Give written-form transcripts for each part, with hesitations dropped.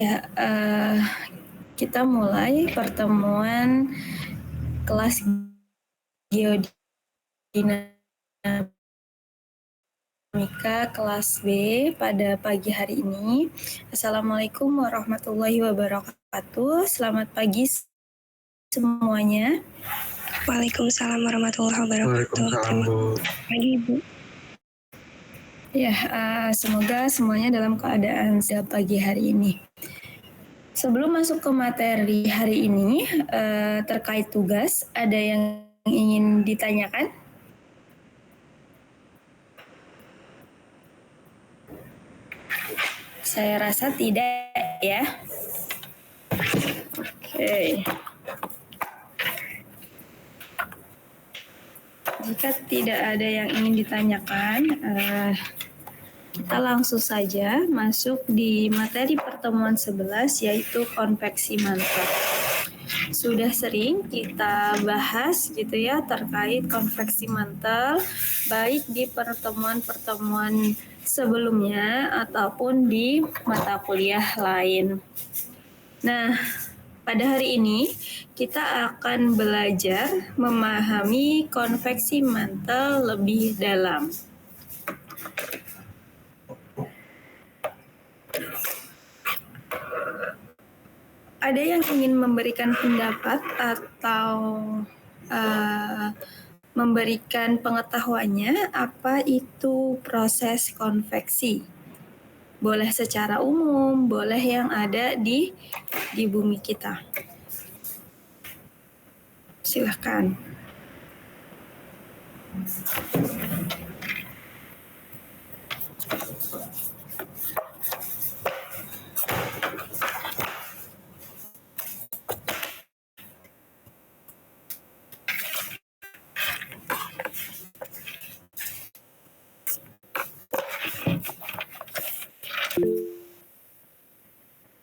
Ya, kita mulai pertemuan kelas geodinamika kelas B pada pagi hari ini. Assalamualaikum warahmatullahi wabarakatuh. Selamat pagi semuanya. Waalaikumsalam warahmatullahi wabarakatuh. Waalaikumsalam, Bu. Pagi, Bu. Ya, semoga semuanya dalam keadaan sehat pagi hari ini. Sebelum masuk ke materi hari ini, terkait tugas, ada yang ingin ditanyakan? Saya rasa tidak ya. Oke. Jika tidak ada yang ingin ditanyakan, kita langsung saja masuk di materi pertemuan 11 yaitu konveksi mantel. Sudah sering kita bahas gitu ya terkait konveksi mantel baik di pertemuan-pertemuan sebelumnya ataupun di mata kuliah lain. Nah, pada hari ini kita akan belajar memahami konveksi mantel lebih dalam. Ada yang ingin memberikan pendapat atau memberikan pengetahuannya apa itu proses konveksi? Boleh secara umum, boleh yang ada di bumi kita. Silakan.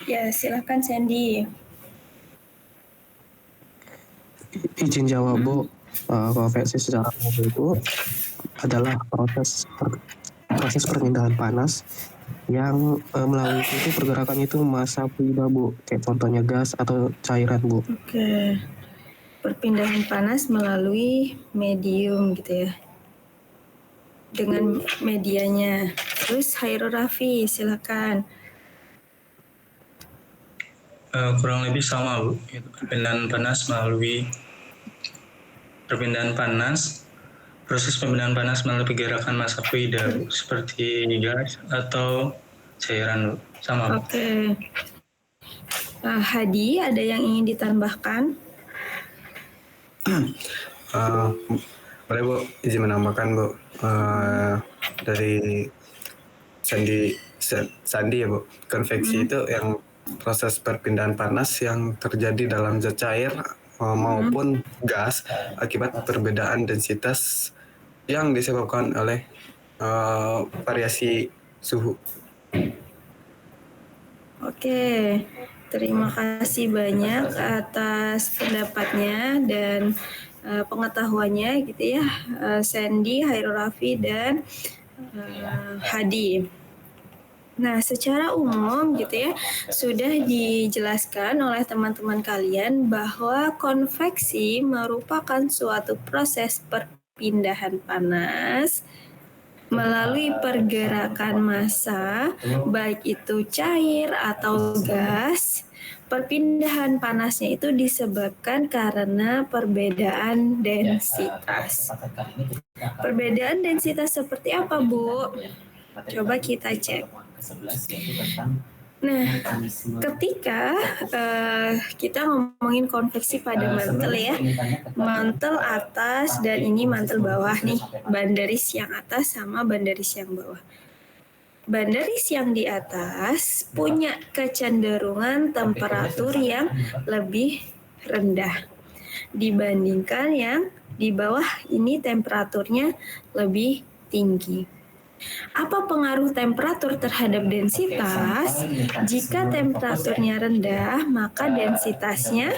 Ya, silakan Sandy. Izin jawab, Bu. Konveksi secara umum itu adalah proses perpindahan panas yang melalui itu pergerakannya itu massa fluida, Bu. Kayak contohnya gas atau cairan, Bu. Oke. Perpindahan panas melalui medium gitu ya. Dengan medianya. Terus Hairul Raffi, silakan. Kurang lebih sama, Bu. Itu perpindahan panas melalui proses perpindahan panas melalui pergerakan massa fluida, Bu, seperti gas atau cairan, Bu. Sama, Bu. Oke. Hadi, ada yang ingin ditambahkan? Boleh, Bu, izin menambahkan, Bu. Dari Sandi ya, Bu. Konveksi itu yang proses perpindahan panas yang terjadi dalam zat cair maupun gas akibat perbedaan densitas yang disebabkan oleh variasi suhu. Oke, terima kasih banyak atas pendapatnya dan pengetahuannya gitu ya, Sandy, Hairul Raffi, dan Hadi. Nah, secara umum gitu ya, sudah dijelaskan oleh teman-teman kalian bahwa konveksi merupakan suatu proses perpindahan panas melalui pergerakan massa, baik itu cair atau gas. Perpindahan panasnya itu disebabkan karena perbedaan densitas. Perbedaan densitas seperti apa, Bu? Coba kita cek. Nah, ketika kita ngomongin konveksi pada mantel ya, mantel atas dan ini mantel bawah nih, banderis yang atas sama banderis yang bawah. Banderis yang di atas punya kecenderungan temperatur yang lebih rendah dibandingkan yang di bawah ini temperaturnya lebih tinggi. Apa pengaruh temperatur terhadap densitas? Jika temperaturnya rendah, maka densitasnya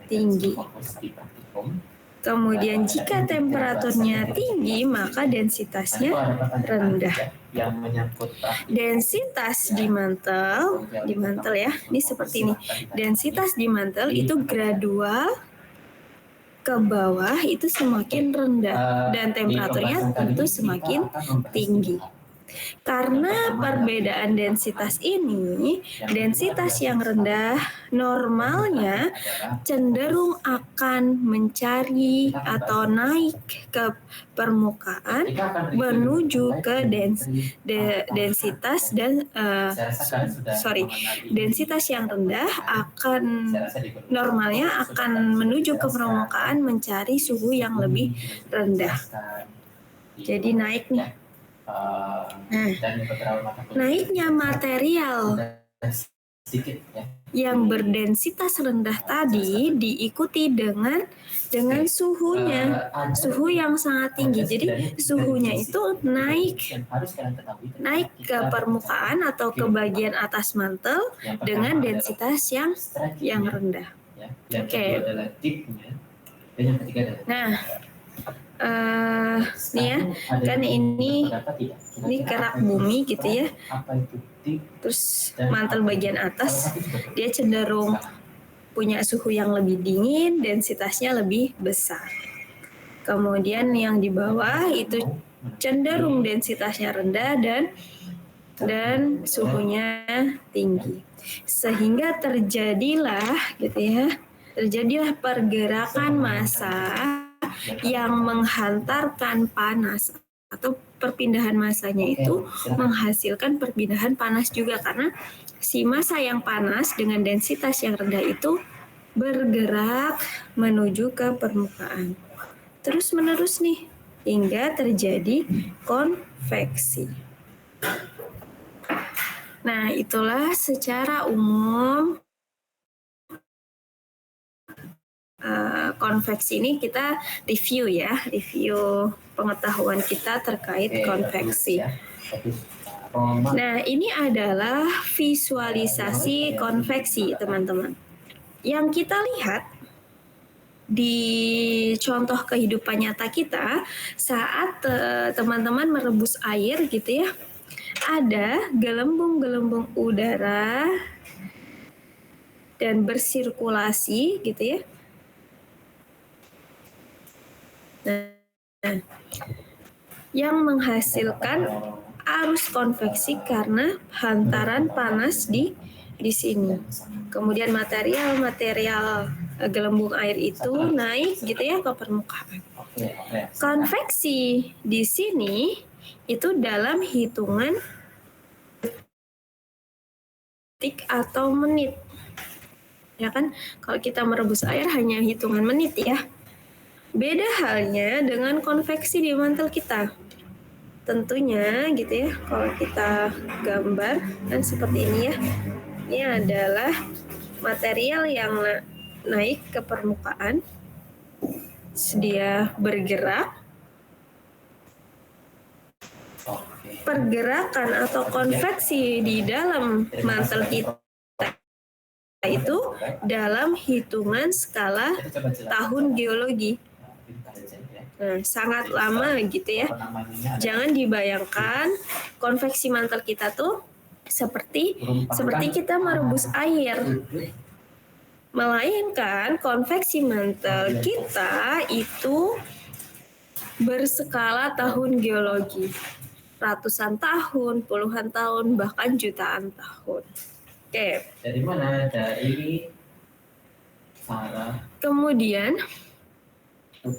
tinggi. Kemudian jika temperaturnya tinggi, maka densitasnya rendah. Densitas di mantel ya, ini seperti ini. Densitas di mantel itu gradual ke bawah itu semakin rendah dan temperaturnya tentu semakin tinggi. Karena perbedaan densitas ini, densitas yang rendah normalnya cenderung akan mencari atau naik ke permukaan menuju ke densitas densitas yang rendah normalnya akan menuju ke permukaan mencari suhu yang lebih rendah. Jadi naik nih. Naiknya material yang berdensitas rendah tadi diikuti dengan suhunya, suhu yang sangat tinggi. Jadi suhunya itu naik ke permukaan atau ke bagian atas mantel dengan densitas yang rendah. Oke. Nah, nih ya, kan ini kerak bumi gitu ya. Terus mantel bagian atas dia cenderung punya suhu yang lebih dingin, densitasnya lebih besar. Kemudian yang di bawah itu cenderung densitasnya rendah dan suhunya tinggi. Sehingga terjadilah pergerakan massa yang menghantarkan panas atau perpindahan massanya itu menghasilkan perpindahan panas juga karena si massa yang panas dengan densitas yang rendah itu bergerak menuju ke permukaan. Terus menerus nih hingga terjadi konveksi. Nah, itulah secara umum konveksi ini kita review pengetahuan kita terkait konveksi. Nah, ini adalah visualisasi konveksi, teman-teman. Yang kita lihat di contoh kehidupan nyata kita saat teman-teman merebus air gitu ya, ada gelembung-gelembung udara dan bersirkulasi gitu ya. Nah, yang menghasilkan arus konveksi karena hantaran panas di sini. Kemudian material gelembung air itu naik gitu ya ke permukaan. Konveksi di sini itu dalam hitungan detik atau menit. Ya kan, kalau kita merebus air hanya hitungan menit ya. Beda halnya dengan konveksi di mantel kita. Tentunya gitu ya, kalau kita gambar kan seperti ini ya. Ini adalah material yang naik ke permukaan. Dia bergerak. Pergerakan atau konveksi di dalam mantel kita itu dalam hitungan skala tahun geologi. Nah, sangat lama gitu ya. Jangan dibayangkan konveksi mantel kita tuh seperti kita merebus air. Melainkan konveksi mantel kita itu berskala tahun geologi. Ratusan tahun, puluhan tahun, bahkan jutaan tahun. Oke. Dari mana? Dari Sarah. Kemudian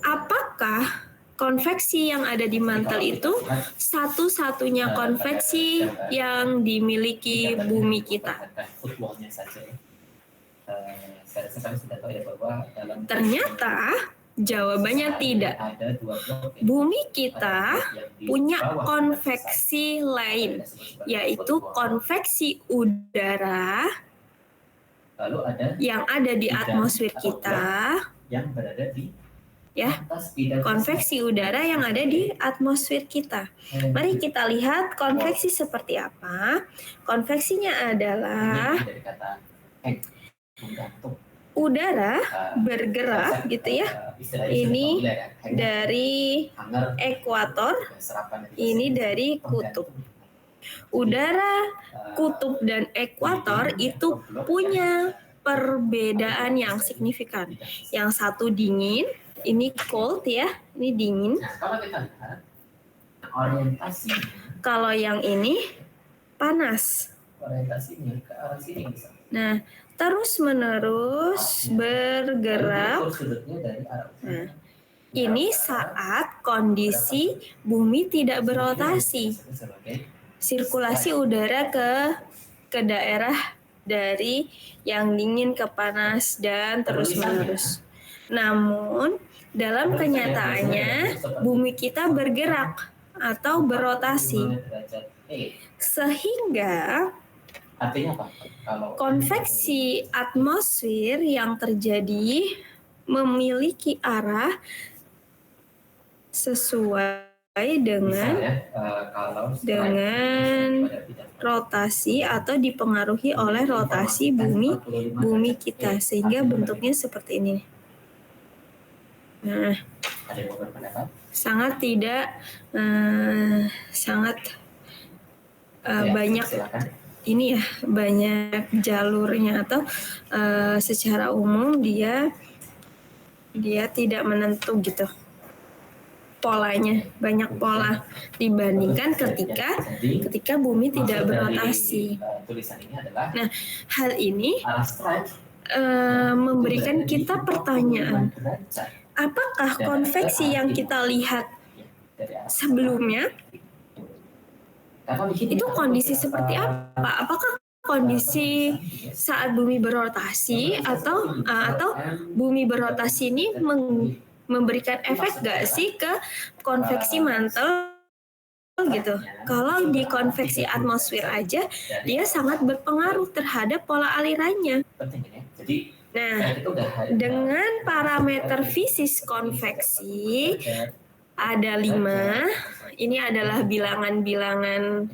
apakah konveksi yang ada di mantel itu satu-satunya konveksi yang dimiliki bumi kita? Ternyata jawabannya tidak. Bumi kita punya konveksi lain, yaitu konveksi udara yang ada di atmosfer kita. Yang berada di konveksi udara yang ada di atmosfer kita. Mari kita lihat konveksi seperti apa. Konveksinya adalah udara bergerak gitu ya. Ini dari ekuator, ini dari kutub. Udara kutub dan ekuator itu punya perbedaan yang signifikan. Yang satu dingin, ini cold ya, ini dingin. Nah, kalau kita lihat orientasi, Kalau yang ini panas. orientasinya ke arah sini bisa. Nah, terus-menerus bergerak. Kalau sudutnya dari arah utara. Nah, ini saat kondisi bumi tidak berotasi. Sirkulasi udara ke daerah dari yang dingin ke panas dan terus-menerus. Namun, dalam kenyataannya bumi kita bergerak atau berotasi. Sehingga Artinya apa? Kalau konveksi atmosfer yang terjadi memiliki arah sesuai dengan misalnya, kalau rotasi atau dipengaruhi oleh rotasi bumi kita, sehingga bentuknya seperti ini. Nah, ada yang mau berpendapat? sangat Ya, banyak silakan. ini ya, banyak jalurnya atau secara umum dia tidak menentu gitu polanya, banyak pola dibandingkan ketika bumi tidak Maksud dari, berotasi. tulisan ini adalah Nah, hal ini arah strike memberikan kita pertanyaan, derajat apakah konveksi yang kita lihat dari arah sebelumnya Karena di sini itu kita kondisi punya, seperti apa? Apakah kondisi saat bumi berotasi atau bumi berotasi ini memberikan efek gak sih ke konveksi mantel gitu? Kalau di konveksi atmosfer aja dia sangat berpengaruh terhadap pola alirannya. penting ini. Jadi Nah, itu udah dengan parameter fisis konveksi ada 5. Ini adalah bilangan-bilangan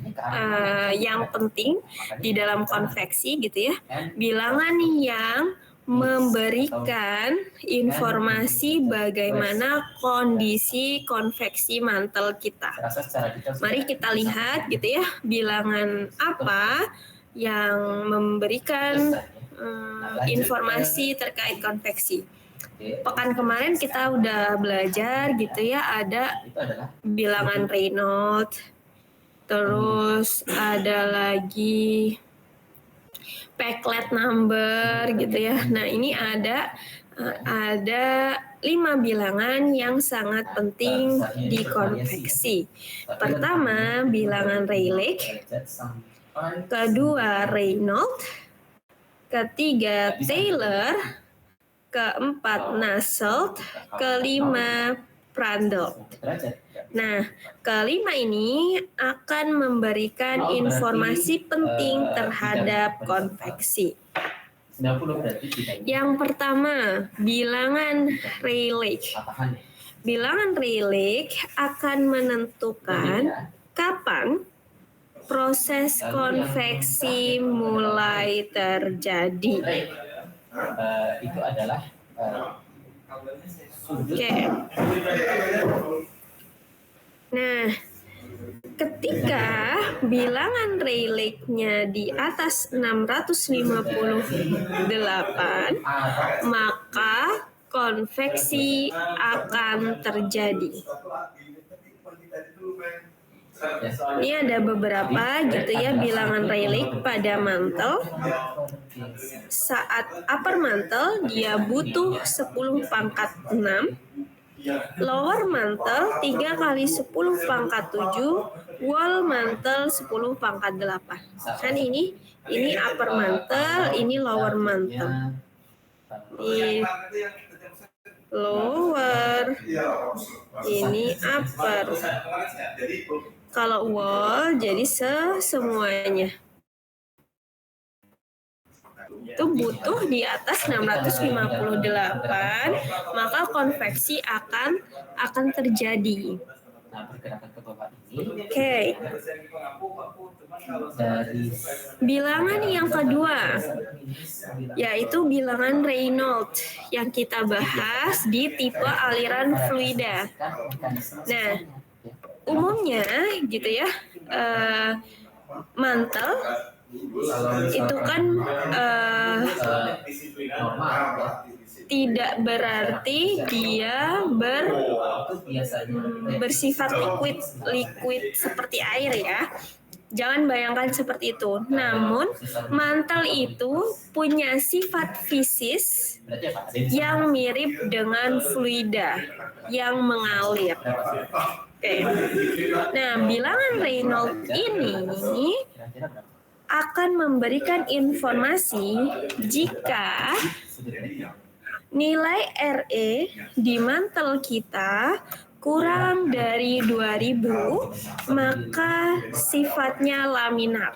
yang penting di dalam konveksi gitu ya. Bilangan yang memberikan informasi bagaimana kondisi konveksi mantel kita. saya rasa secara detail Mari kita lihat gitu ya, bilangan apa yang memberikan informasi terkait konveksi. Pekan kemarin kita udah belajar gitu ya, ada itu adalah bilangan Reynolds, terus ada lagi Peclet number gitu ya. Nah, ini ada 5 bilangan yang sangat penting di konveksi. Pertama, bilangan Rayleigh, derajat sampai kedua Reynolds, ketiga Taylor, keempat Nusselt, kelima Prandtl. derajat. Nah, kelima ini akan memberikan informasi penting terhadap konveksi. 90 berarti tidak Yang pertama, bilangan Rayleigh. patahan ya. Bilangan Rayleigh akan menentukan kapan proses konveksi mulai terjadi. Itu adalah sudut Oke. Nah, ketika bilangan Rayleigh-nya di atas 658, maka konveksi akan terjadi. Ini ada beberapa gitu ya bilangan Rayleigh pada mantel. Saat upper mantel dia butuh 10 pangkat 6. Lower mantel 3 kali 10 pangkat 7, wall mantel 10 pangkat 8. Kan ini upper mantel, ini lower mantel. Ini lower, ini upper. Kalau wall jadi semuanya. Itu butuh di atas 658, maka konveksi akan terjadi. Nah, pergerakan ke bawah ini Oke. dari Bilangan yang kedua yaitu bilangan Reynolds yang kita bahas di tipe aliran fluida. Nah, umumnya gitu ya, mantel itu kan normal ya. tidak berarti dia bersifat liquid seperti air ya. Jangan bayangkan seperti itu. Namun mantel itu punya sifat fisis yang mirip dengan fluida yang mengalir. Oke. Nah, bilangan Reynolds ini akan memberikan informasi jika nilai RE di mantel kita kurang dari 2000, maka sifatnya laminar.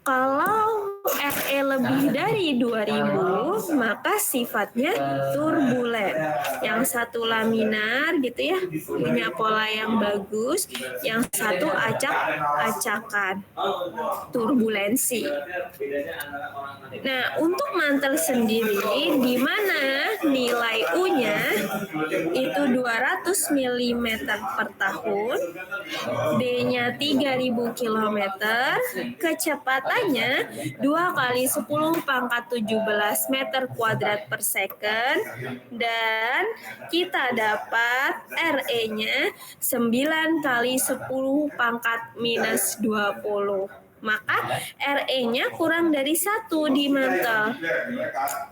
Kalau RE lebih dari 2000, maka sifatnya turbulen. Yang satu laminar gitu ya, punya pola yang bagus, yang satu acak-acakan, turbulensi. Nah, untuk mantel sendiri, di mana nilai U-nya itu 200 mm per tahun, D-nya 3000 km, kecepatannya 2 kali 10 pangkat 17 meter kuadrat per second, dan kita dapat RE-nya 9 kali 10 pangkat minus 20. Maka RE-nya kurang dari 1 di mantel.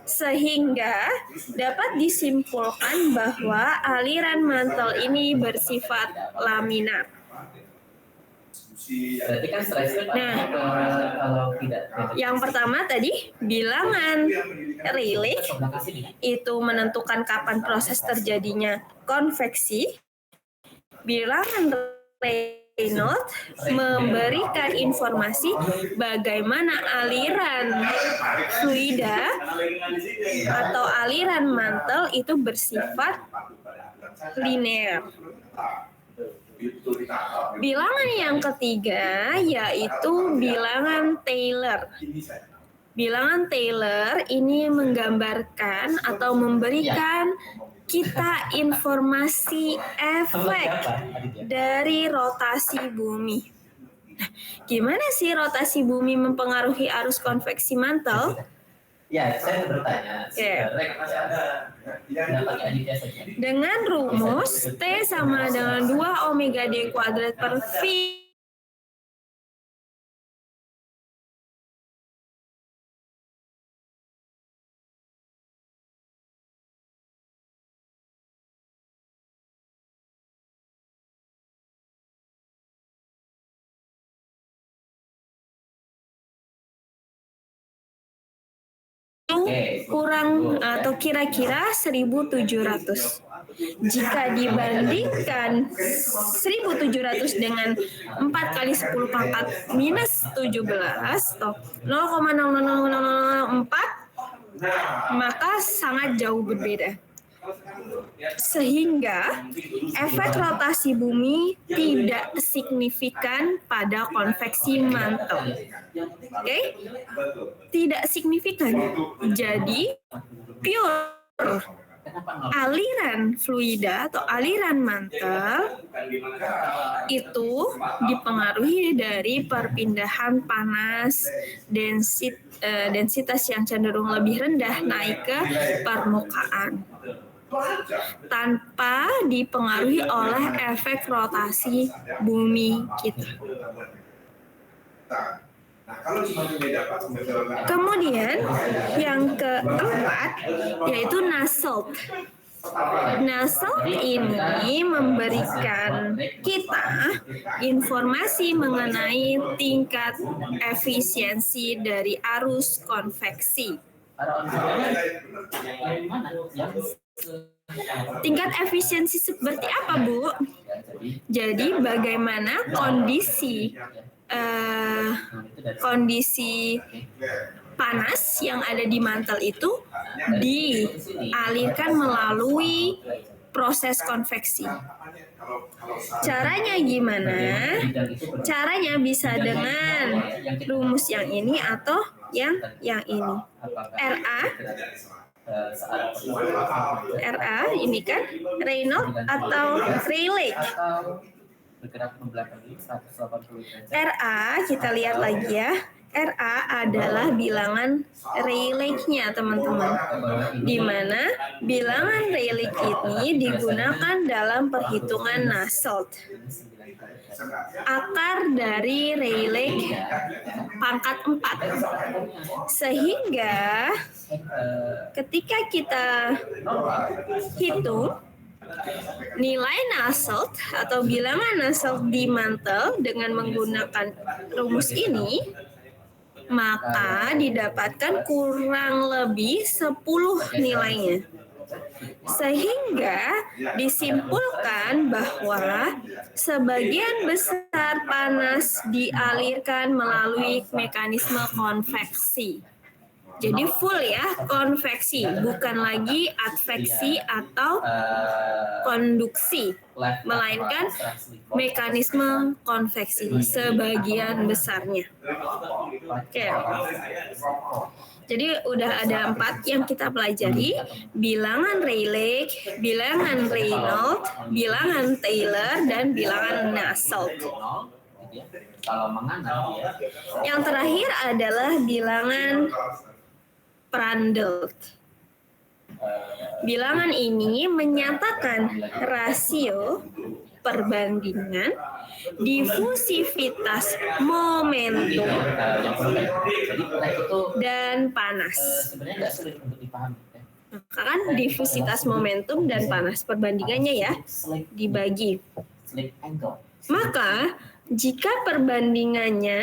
Sehingga dapat disimpulkan bahwa aliran mantel ini bersifat laminar. Berarti kan stressnya Nah, kalau tidak yang pertama tadi, bilangan Rayleigh itu menentukan kapan proses terjadinya konveksi. Bilangan Reynolds memberikan informasi bagaimana aliran fluida atau aliran mantel itu bersifat linear. Bilangan yang ketiga yaitu bilangan Taylor. Bilangan Taylor ini menggambarkan atau memberikan kita informasi efek dari rotasi bumi. Nah, gimana sih rotasi bumi mempengaruhi arus konveksi mantel? Ya, saya bertanya. Dengan rumus T sama dengan 2 omega D kuadrat per V kurang atau kira-kira 1.700. Jika dibandingkan 1.700 dengan 4 kali 10 pangkat minus 17 atau 0,00004, maka sangat jauh berbeda. Sehingga efek rotasi bumi tidak signifikan pada konveksi mantel. Oke? Tidak signifikan. Jadi pure aliran fluida atau aliran mantel itu dipengaruhi dari perpindahan panas densitas yang cenderung lebih rendah naik ke permukaan, tanpa dipengaruhi oleh efek rotasi bumi kita. Kemudian yang keempat yaitu Nusselt. Nusselt ini memberikan kita informasi mengenai tingkat efisiensi dari arus konveksi. Tingkat efisiensi seperti apa, Bu? Jadi bagaimana kondisi panas yang ada di mantel itu dialirkan melalui proses konveksi. Caranya gimana? Caranya bisa dengan rumus yang ini atau yang ini. RA ini kan Reynolds atau Rayleigh. RA kita lihat lagi ya. RA adalah bilangan Rayleigh-nya, teman-teman. Di mana bilangan Rayleigh ini digunakan dalam perhitungan Nusselt. Akar dari Rayleigh pangkat 4. Sehingga ketika kita hitung nilai Nusselt atau bilangan Nusselt di mantel dengan menggunakan rumus ini, maka didapatkan kurang lebih 10 nilainya. Sehingga disimpulkan bahwa sebagian besar panas dialirkan melalui mekanisme konveksi. Jadi full ya, konveksi, bukan lagi adveksi atau konduksi, melainkan mekanisme konveksi sebagian besarnya. Oke. Jadi udah ada 4 yang kita pelajari, bilangan Rayleigh, bilangan Reynolds, bilangan Taylor, dan bilangan Nusselt. Yang terakhir adalah bilangan Prandtl. Bilangan ini menyatakan rasio perbandingan difusivitas momentum dan panas. Maka kan difusivitas momentum dan panas perbandingannya ya dibagi. Maka jika perbandingannya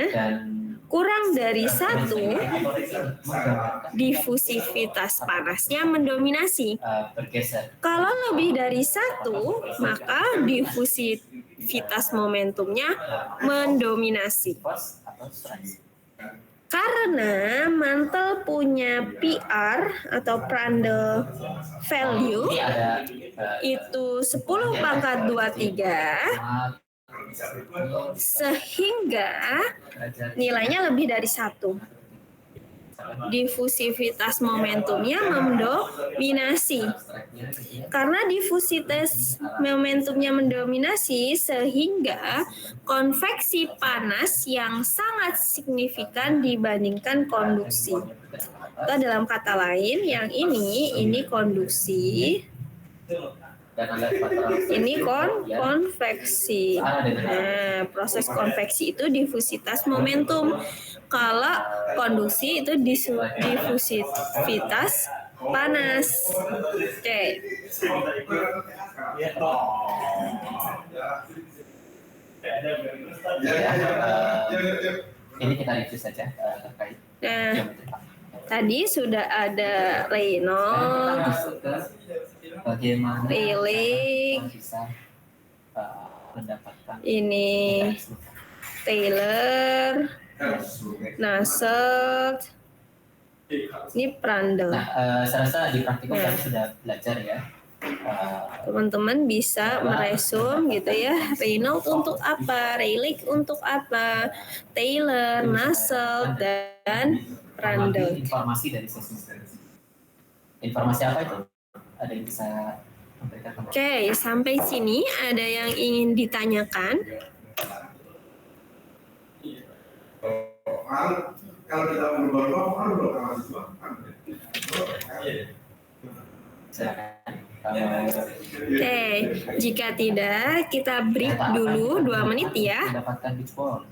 kurang dari 1, difusivitas panasnya mendominasi. Kalau lebih dari 1, maka difusivitas momentumnya mendominasi. Karena mantel punya PR atau Prandtl value itu 10 pangkat 23, sehingga nilainya lebih dari 1. Difusivitas momentumnya mendominasi. Karena difusivitas momentumnya mendominasi, sehingga konveksi panas yang sangat signifikan dibandingkan konduksi. Atau dalam kata lain, yang ini konduksi, ini konveksi. Nah, proses konveksi itu difusivitas momentum. Kalau konduksi itu difusivitas panas. Oke. Ini kita review saja terkait. Nah, tadi sudah ada Reynolds, Bagaimana Rayleigh, bisa mendapatkan ini Taylor, Nusselt, ini Prandtl. Nah, saya rasa di praktikum kami sudah belajar ya. Teman-teman bisa meresum gitu ya, Reynolds untuk apa, Rayleigh untuk apa, Taylor, Nusselt, dan Prandtl. Informasi dari sesi. Informasi apa itu? Ada yang bisa memberikan? Oke, sampai sini ada yang ingin ditanyakan? Kalau kita berubah kan udah mahasiswa. Oke, jika tidak kita break dulu 2 menit ya. Mendapatkan beach ball.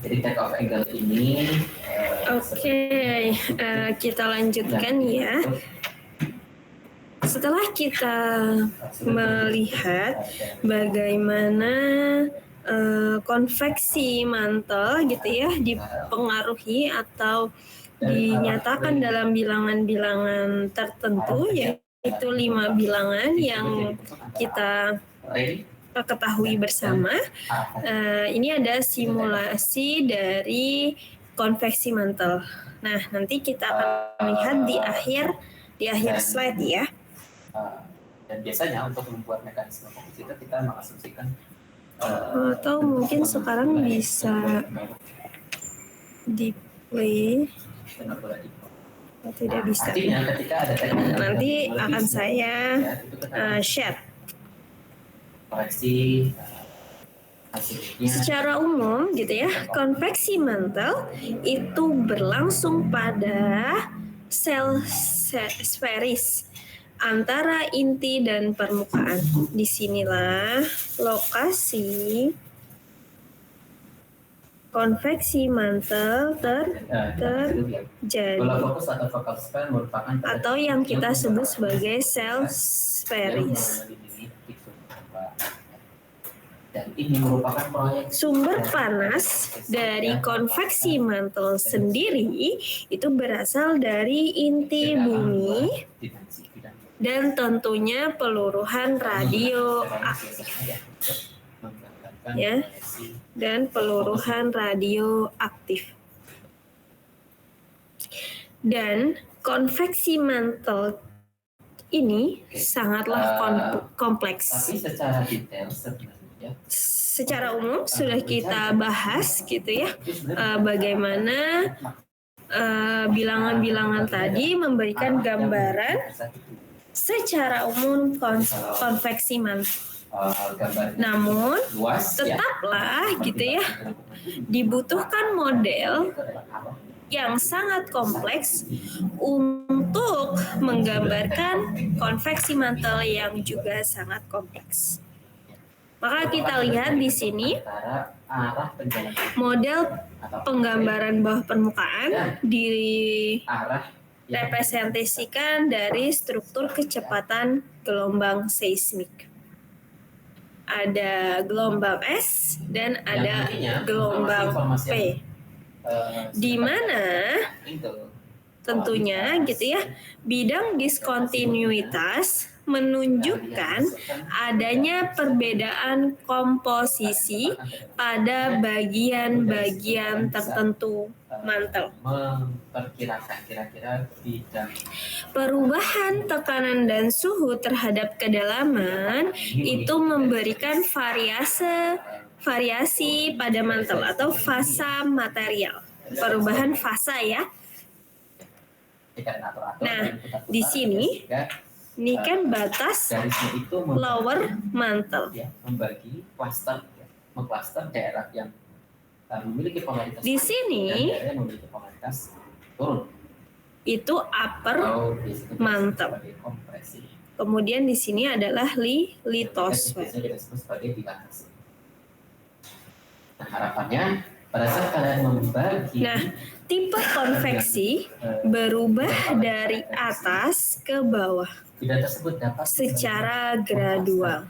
Jadi take off angle ini Oke, kita lanjutkan ya. Setelah kita melihat bagaimana konveksi mantel gitu ya dipengaruhi atau dinyatakan dalam bilangan-bilangan tertentu, yaitu 5 bilangan yang kita ketahui bersama. Ini ada simulasi dari konveksi mantel. Nah, nanti kita akan lihat di akhir slide ya. Dan biasanya untuk membuat mekanisme komputer kita mengasumsikan atau mungkin sekarang bisa di play. Tidak bisa. Artinya ketika ada Nanti akan saya share. Koreksi hasilnya. Secara umum gitu ya, konveksi mantel itu berlangsung pada sel sferis antara inti dan permukaan. Disinilah lokasi konveksi mantel terjadi Fokus atau focal square merupakan atau yang kita sebut sebagai sel sferis. Dan ini merupakan proyek Sumber panas dari konveksi mantel sendiri itu berasal dari inti bumi dan tentunya peluruhan radioaktif ya, dan peluruhan radioaktif. Dan konveksi mantel ini sangatlah kompleks. Tapi secara detail sebenarnya Secara umum sudah kita bahas gitu ya, bagaimana bilangan-bilangan tadi memberikan gambaran secara umum konveksi mantel. Namun tetaplah gitu ya, dibutuhkan model yang sangat kompleks untuk menggambarkan konveksi mantel yang juga sangat kompleks. Maka kita lihat di sini model penggambaran bawah permukaan direpresentasikan dari struktur kecepatan gelombang seismik. Ada gelombang S dan ada gelombang P. Di mana tentunya gitu ya, bidang diskontinuitas menunjukkan adanya perbedaan komposisi pada bagian-bagian tertentu mantel. Memperkirakan kira-kira bidang Perubahan tekanan dan suhu terhadap kedalaman itu memberikan variasi pada mantel atau fasa material. Perubahan fasa ya. Nah, di sini ini kan batas lower mantle. Ya, membagi klaster, mengklaster daerah yang memiliki polaritas Di sini dan daerah yang memiliki polaritas turun. Itu upper Atau disebut mantle. sebagai kompresi. Kemudian di sini adalah litosfer. Biasanya kita sebut sebagai bilanasi. Nah, harapannya pada saat kalian membagi Nah, tipe konveksi berubah dari atas ke bawah bidang tersebut dapat secara gradual,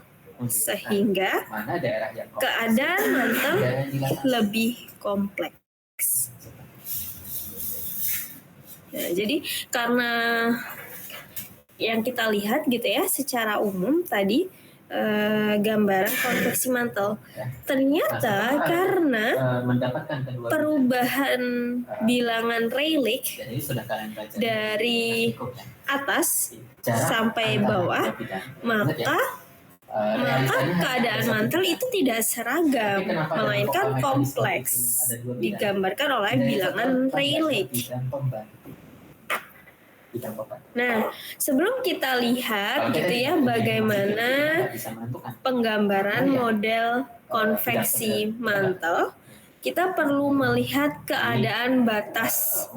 sehingga mana daerah yang kompresi, keadaan mantel daerah yang dilatasi. lebih kompleks. Nah, jadi karena yang kita lihat gitu ya secara umum tadi gambaran konveksi mantel, ternyata karena mendapatkan kedua perubahan bilangan Rayleigh jadi sudah kalian baca dari cukup, ya. atas Jarak sampai antara bawah, dua bidang. maka keadaan mantel itu tidak seragam, melainkan kompleks, digambarkan oleh bilangan Rayleigh. Nah, sebelum kita lihat gitu ya bagaimana penggambaran model konveksi mantel, kita perlu melihat keadaan batas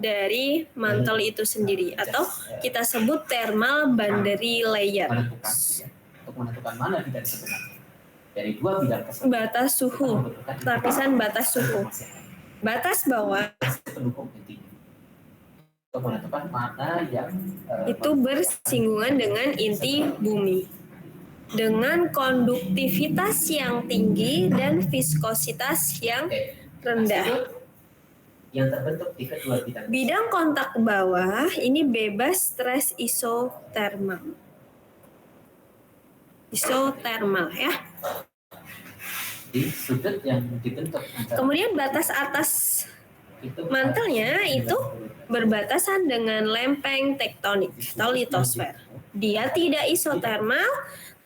dari mantel itu sendiri atau kita sebut thermal boundary layer. Untuk menentukan mana bidang sebenarnya. dari dua bidang tersebut. Batas suhu, lapisan batas suhu. Batas bawah Pendukung intinya. Untuk menentukan mana yang itu bersinggungan dengan inti bumi. Dengan konduktivitas yang tinggi dan viskositas yang rendah. Yang terbentuk di kedua bidang. Bidang kontak bawah ini bebas stres isotermal. Isotermal ya. Di sudut yang dibentuk. Kemudian batas atas mantelnya itu berbatasan dengan lempeng tektonik atau litosfer. Dia tidak isotermal,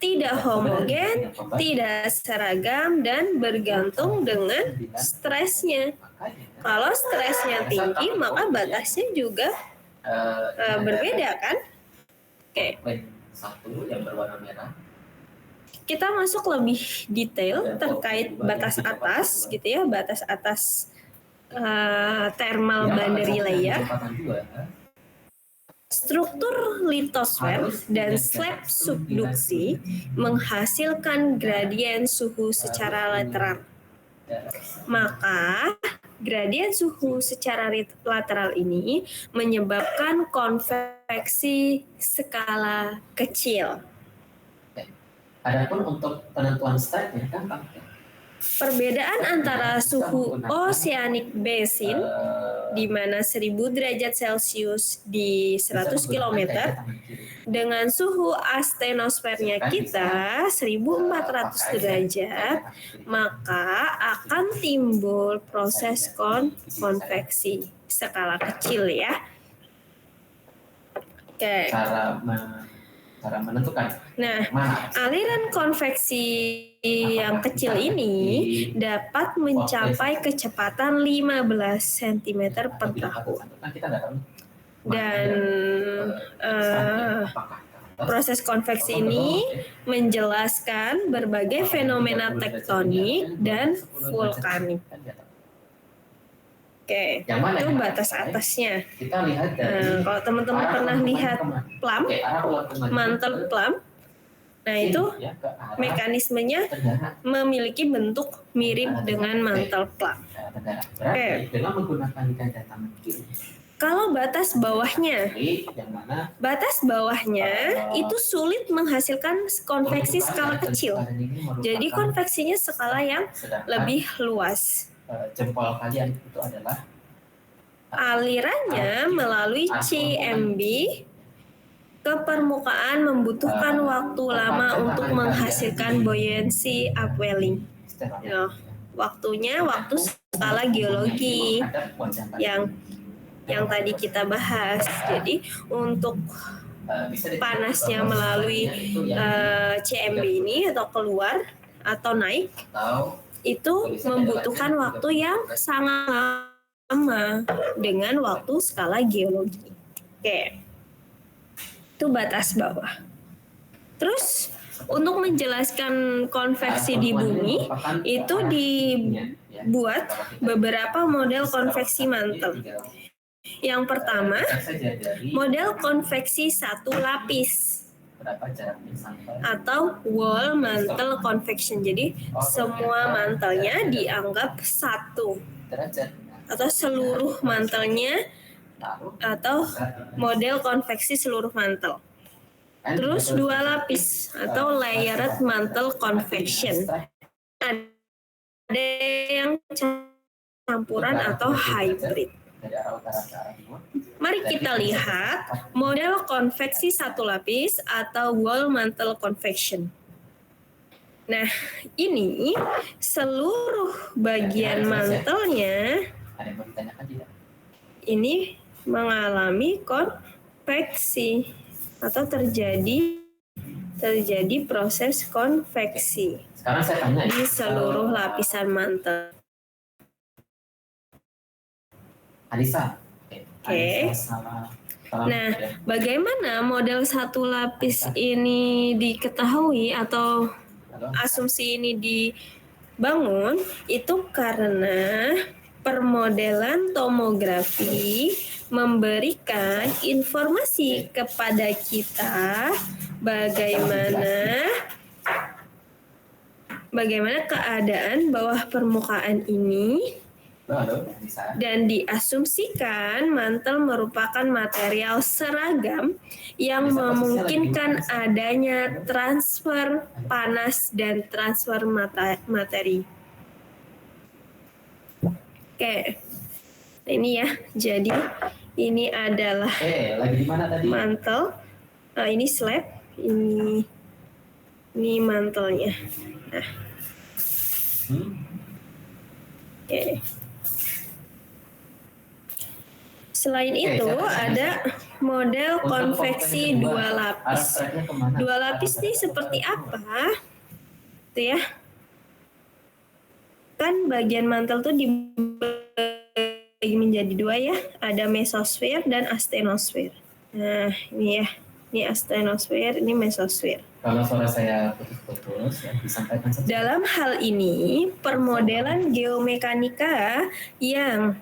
tidak homogen, tidak seragam, dan bergantung dengan stresnya. Kalau stresnya tinggi, maka batasnya juga berbeda kan? Oke. Satu yang berwarna merah. Kita masuk lebih detail terkait batas atas, gitu ya, batas atas thermal boundary layer. Struktur litosfer dan slab subduksi menghasilkan gradien suhu secara lateral. Maka gradien suhu secara lateral ini menyebabkan konveksi skala kecil. Adapun untuk penentuan strike gampang. Perbedaan antara suhu oceanic basin di mana 1000 derajat Celcius di 100 km dengan suhu astenosfernya kita 1400 derajat, maka akan timbul proses konveksi skala kecil ya. Oke. Cara menentukan. Nah, aliran konveksi yang kecil ini dapat mencapai kecepatan 15 cm per tahun. Dan proses konveksi ini menjelaskan berbagai fenomena tektonik dan vulkanik. Oke, itu batas atasnya. Kita lihat dari kalau teman-teman pernah lihat plum, mantel plum, nah itu mekanismenya memiliki bentuk mirip dengan mantel plum. Oke. Dengan menggunakan ganda tangan kiri. Kalau batas bawahnya itu sulit menghasilkan konveksi skala kecil. Jadi konveksinya skala yang lebih luas. Jempol kalian itu adalah alirannya melalui CMB ke permukaan membutuhkan waktu lama untuk menghasilkan buoyancy upwelling. Nah, waktunya waktu skala geologi yang tadi kita bahas. Jadi untuk panasnya melalui CMB ini atau keluar atau naik itu membutuhkan waktu yang sangat lama dengan waktu skala geologi. Oke. Itu batas bawah. Terus untuk menjelaskan konveksi di bumi itu dibuat beberapa model konveksi mantel. Yang pertama, model konveksi satu lapis atau wall mantle convection. Jadi semua mantelnya dianggap satu atau seluruh mantelnya atau model konveksi seluruh mantel. Terus dua lapis atau layered mantle convection. Ada yang campuran atau hybrid. Mari kita lihat model konveksi satu lapis atau wall mantle convection. Nah, ini seluruh bagian mantelnya ini mengalami konveksi atau terjadi proses konveksi di seluruh lapisan mantel. Alisa. Oke. Nah, bagaimana model satu lapis ini diketahui atau asumsi ini dibangun? Itu karena permodelan tomografi memberikan informasi kepada kita bagaimana bagaimana keadaan bawah permukaan ini Halo, bisa. dan diasumsikan mantel merupakan material seragam yang memungkinkan adanya transfer panas dan transfer materi. Oke, ini ya. Jadi ini adalah Lagi di mana tadi? mantel. Ini slab. Ini mantelnya. Nah. Oke. Selain itu ada model konveksi dua lapis. Dua lapis ini seperti apa? Tuh ya. Kan bagian mantel tuh dibagi menjadi dua ya. Ada mesosfer dan astenosfer. Nah, ini ya. Ini astenosfer, ini mesosfer. Kalau suara saya putus-putus, ya disampaikan saja. Dalam hal ini, permodelan geomekanika yang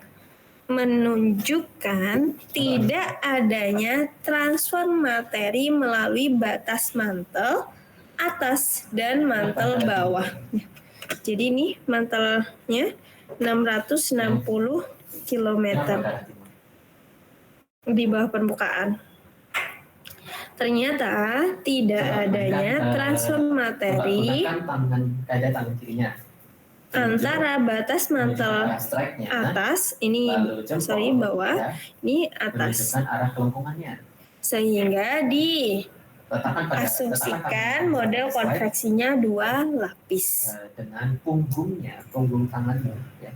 menunjukkan tidak adanya transfer materi melalui batas mantel atas dan mantel bawah. Jadi ini mantelnya 660 km di bawah permukaan. Ternyata tidak adanya transfer materi tangan kirinya antara batas mantel atas, ini bawah, ini atas. Arah kelengkungannya. Sehingga diasumsikan model konveksinya dua lapis. Dengan punggungnya, punggung tangannya ya,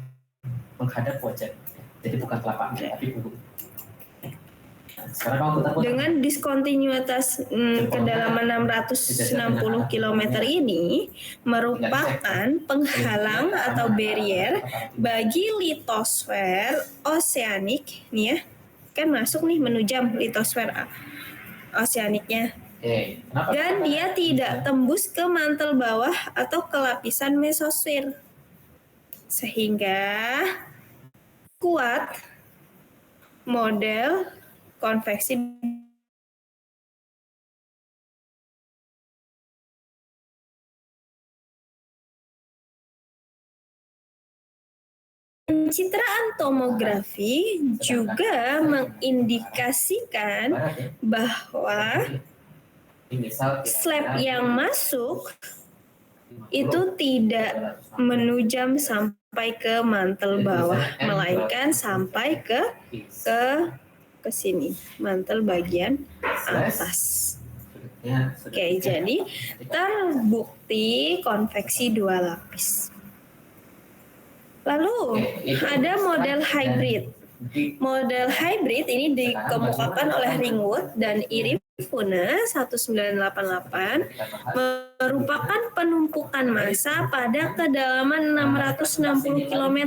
menghadap wajah. Jadi bukan telapaknya, tapi punggung. Dengan diskontinuitas kedalaman 660 km ini merupakan penghalang atau barrier bagi litosfer oseanik nih ya, kan masuk nih menujam litosfer oseaniknya, dan dia tidak tembus ke mantel bawah atau ke lapisan mesosfer, sehingga kuat model konveksi pencitraan tomografi juga mengindikasikan bahwa slab yang masuk itu tidak menujam sampai ke mantel bawah, melainkan sampai ke sini, mantel bagian atas. Oke, jadi terbukti konveksi dua lapis. Lalu ada model hybrid. Model hybrid ini dikemukakan oleh Ringwood dan Irifune 1988, merupakan penumpukan massa pada kedalaman 660 km.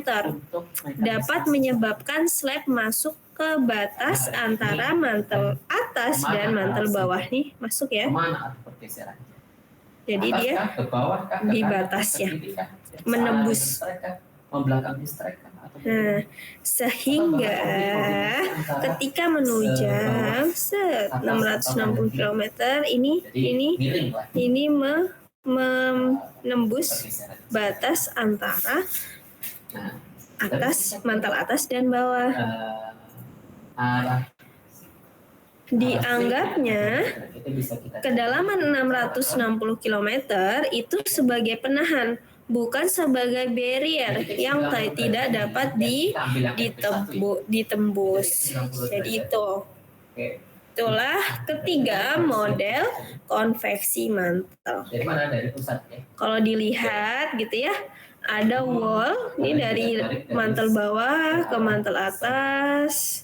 Dapat menyebabkan slab masuk ke batas antara mantel atas dan mantel bawah nih, masuk ya. Jadi dia di batasnya, menembus. Nah, sehingga ketika menujam 660 km ini menembus batas antara atas, mantel atas dan bawah. Dianggapnya kedalaman 660 km itu sebagai penahan, bukan sebagai barrier yang tidak dapat ditembus. Jadi itulah ketiga model konveksi mantel. Kalau dilihat gitu ya, ada wall ini dari mantel bawah ke mantel atas,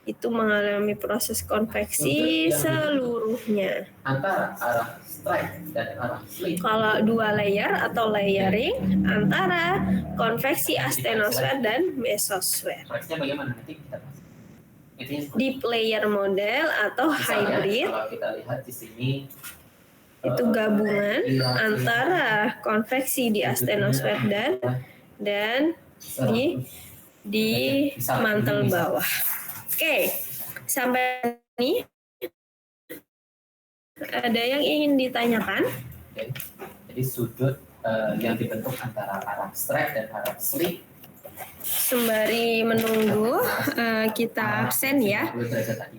itu mengalami proses konveksi seluruhnya. Antara arah strike dan arah slip. Kalau dua layer atau layering antara konveksi astenosfer dan mesosfer. Prosesnya bagaimana? Nanti kita bahas. Deep layer model atau hybrid, kalau kita lihat di sini itu gabungan antara konveksi di astenosfer dan di mantel bawah. Oke, sampai ini ada yang ingin ditanyakan? jadi sudut yang dibentuk antara Arab strike dan Arab sleep. Sembari menunggu kita absen ya. 90 derajat tadi.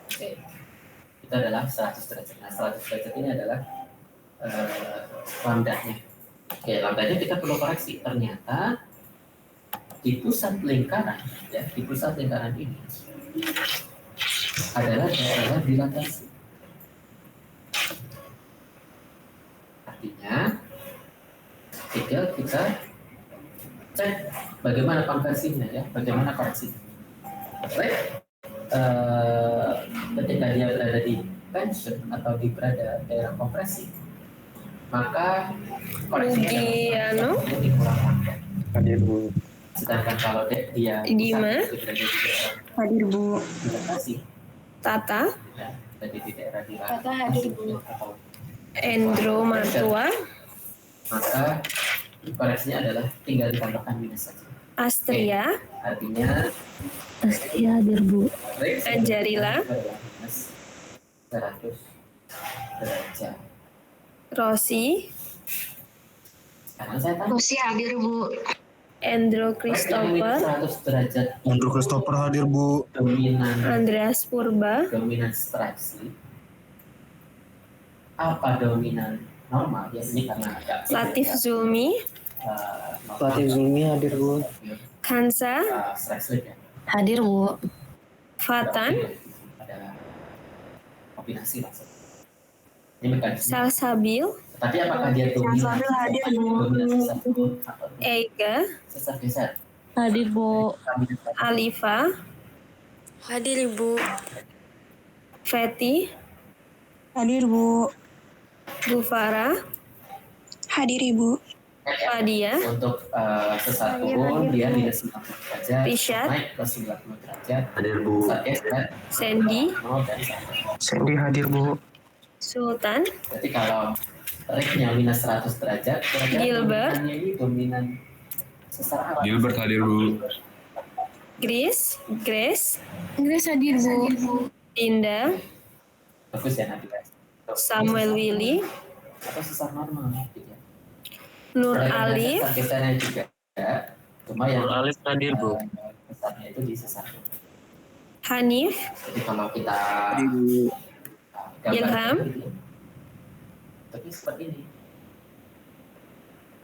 Oke. Itu adalah 100 derajat. Nah, 100 derajat ini adalah lambdanya. Oke, lambdanya kita perlu koreksi. Ternyata di pusat lingkaran, ya, di pusat lingkaran ini adalah daerah dilatasi. Artinya, tinggal kita cek bagaimana konversinya, ya, bagaimana koreksinya. Baik, ketika dia berada di tension atau di berada daerah kompresi, maka koreksinya dikurang. Hadir Bu. Sedangkan kalau dia Dima. berada di daerah Hadir Bu. dilatasi, Tata, ya, berada di daerah dilatasi, Tata hadir, Bu. atau Endro Matua, maka koreksinya adalah tinggal ditambahkan minus saja. Astria, Artinya Astria hadir Bu. Anjarila, minus 100 derajat. Rosi, Karena saya tahu Rosi hadir Bu. Endro Christopher, 100 derajat Andrew Christopher hadir Bu. dominan Andreas Purba, strike sleep. Apa dominan normal? Ya ini karena agak Latif Zulmi, Latif Zulmi hadir Bu. Kansa, strike sleep ya. Hadir Bu. Fatan, Ada kombinasi maksudnya. Ini mekanisme. Salsabil, Tapi apakah dia dominan? hadir Bu. Dominan sesar atau Ega, sesar geser? Hadir Bu. Alifa, Hadir Bu. Feti, Hadir Bu. Gufara, Hadir Ibu. Fadia, Untuk sesar turun dia minus 90 derajat, Rishad, naik ke 90 derajat, Hadir Bu. sesar geser Sandy, 0 dan 1. Sandy hadir Bu. Sultan, Jadi kalau rate-nya minus 100 derajat, kira-kira Gilbert. dominannya ini dominan sesar apa? Gilbert hadir Bu. Grace, Inggris hadir Bu. Dinda, Bagus ya nanti guys. Samuel Willy, Atau sesar normal gitu ya. Nur Ada Alif, sesar gesernya juga, cuma yang Nur Alif hadir Bu. besarnya itu di sesar. Hanif, Jadi kalau kita Ilham. Tapi seperti ini.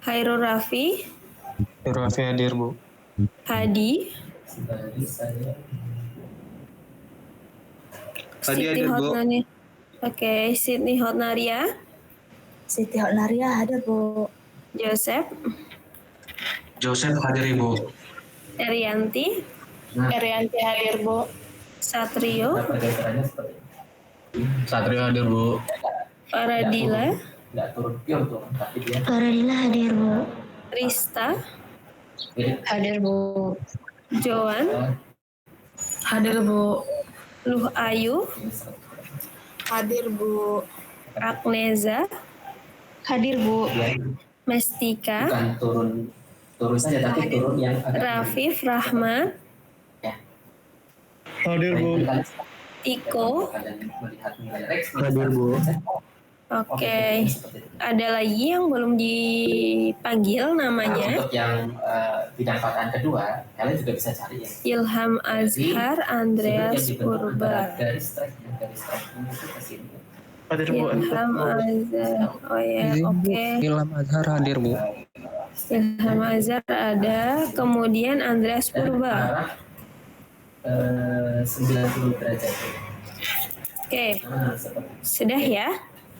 Hairul Rafi, Rafi hadir Bu. Hadi, Sebagai saya Siti Hotnaria, Sydney Hotnaria, Siti Hotnaria hadir Bu. Joseph, Joseph hadir Ibu. Erianti, Erianti hadir Bu. Satrio, pergeserannya seperti ini. Satrio hadir Bu. Faradila, Nggak turun pure turun, tapi dia Faradila hadir Bu. Rista, mirip. Hadir Bu. Joan, Hadir Bu. Luh Ayu, Ini 100 derajat. Hadir Bu. Agneza, Hadir Bu. Dia Mestika, bukan turun saja, tapi turun yang agak Rafif Rahmat, Hadir Bu. Iko. Kalian melihat nilai Rex Hadir Bu. Oke, ada lagi yang belum dipanggil Nah, namanya. untuk yang bidang patahan kedua, kalian juga bisa cari ya. Ilham Azhar, Andreas Sudut yang dibentuk Purba. antara garis strike-nya itu ke sini. Hadir Bu. Ilham Azhar, oh ya, oke. Ilham Azhar hadir Bu. Ilham Azhar ada, kemudian Andreas Dan Purba. arah 90 derajat. Oke, Nah, seperti sudah ya.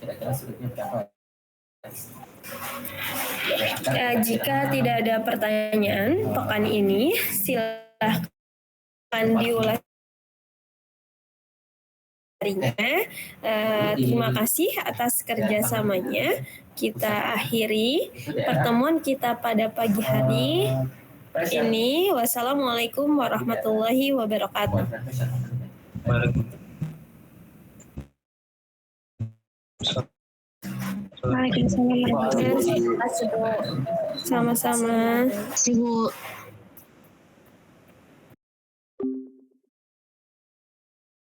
kira-kira sudutnya berapa? Jika tidak ada pertanyaan pekan ini, silahkan diulas. Terima kasih atas kerjasamanya. Kita akhiri pertemuan kita pada pagi hari ini. Wassalamualaikum warahmatullahi wabarakatuh. Waalaikumsalam warahmatullahi wabarakatuh. Sama-sama. Terima kasih Bu.